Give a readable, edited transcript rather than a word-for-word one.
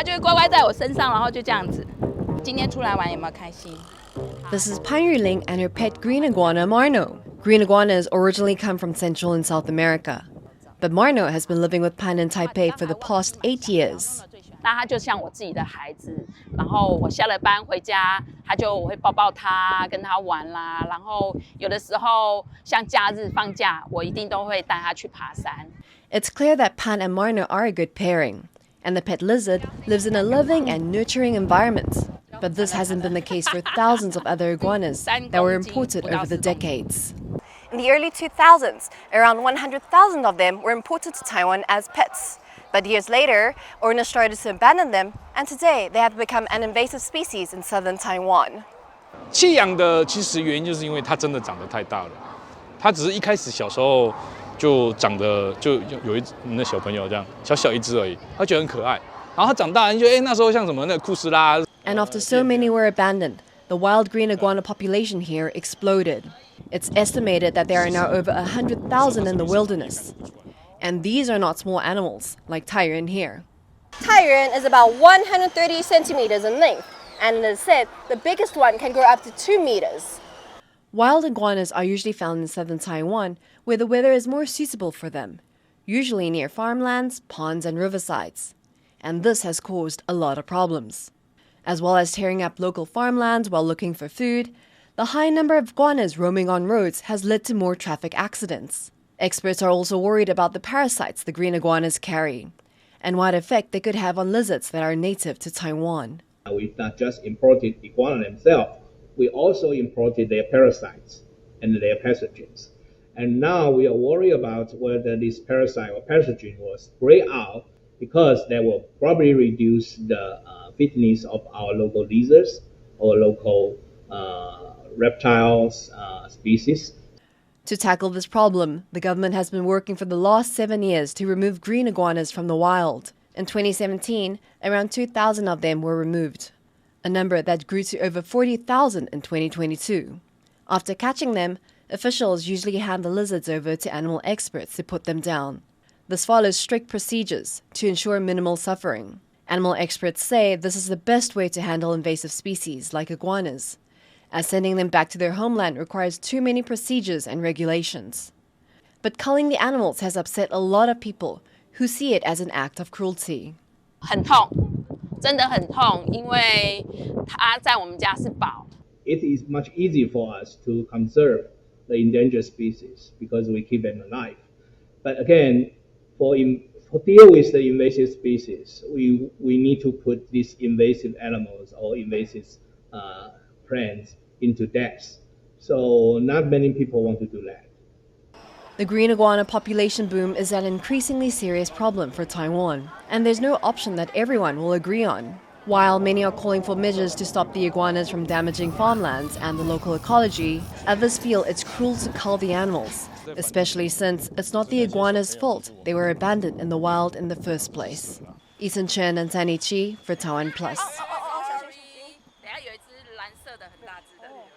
就会乖乖在我身上，然后就这样子。今天出来玩有没有开心？ This is Pan Yuling and her pet green iguana, Marno. Green iguanas originally come from Central and South America. But Marno has been living with Pan in Taipei for the past 8 years. 那它就像我自己的孩子，然后我下了班回家，我会抱抱它，跟它玩啦。然后有的时候像假日放假，我一定都会带它去爬山。 It's clear that Pan and Marno are a good pairing, and the pet lizard lives in a loving and nurturing environment. But this hasn't been the case for thousands of other iguanas that were imported over the decades. In the early 2000s, around 100,000 of them were imported to Taiwan as pets. But years later, owners started to abandon them, and today they have become an invasive species in southern Taiwan. 弃养的其实原因就是因为它真的长得太大了，它只是一开始小时候就长得就有那小朋友这样小小一只而已，他觉得很可爱。然后它长大，你觉得那时候像什么那个库斯拉。 And after so many were abandoned, the wild green iguana population here exploded. It's estimated that there are now over 100,000 in the wilderness. And these are not small animals, like Taiwan here. Taiwan is about 130 centimeters in length, and it is said the biggest one can grow up to 2 meters. Wild iguanas are usually found in southern Taiwan, where the weather is more suitable for them, usually near farmlands, ponds, and riversides. And this has caused a lot of problems. As well as tearing up local farmlands while looking for food, the high number of iguanas roaming on roads has led to more traffic accidents. Experts are also worried about the parasites the green iguanas carry, and what effect they could have on lizards that are native to Taiwan. We've not just imported iguana themselves, we also imported their parasites and their pathogens. And now we are worried about whether this parasite or pathogen will spread out, because that will probably reduce the fitness of our local lizards or local reptiles species. To tackle this problem, the government has been working for the last 7 years to remove green iguanas from the wild. In 2017, around 2,000 of them were removed, a number that grew to over 40,000 in 2022. After catching them, officials usually hand the lizards over to animal experts to put them down. This follows strict procedures to ensure minimal suffering. Animal experts say this is the best way to handle invasive species like iguanas, as sending them back to their homeland requires too many procedures and regulations. But culling the animals has upset a lot of people who see it as an act of cruelty. 很痛，真的很痛，因为它在我们家是宝。 It is much easier for us to conserve the endangered species because we keep them alive. But again, for deal with the invasive species, we need to put these invasive animals or invasive plants into death. So not many people want to do that. The green iguana population boom is an increasingly serious problem for Taiwan, and there's no option that everyone will agree on. While many are calling for measures to stop the iguanas from damaging farmlands and the local ecology, others feel it's cruel to cull the animals, especially since it's not the iguanas' fault they were abandoned in the wild in the first place. Eason, Chen and Chi for TaiwanPlus.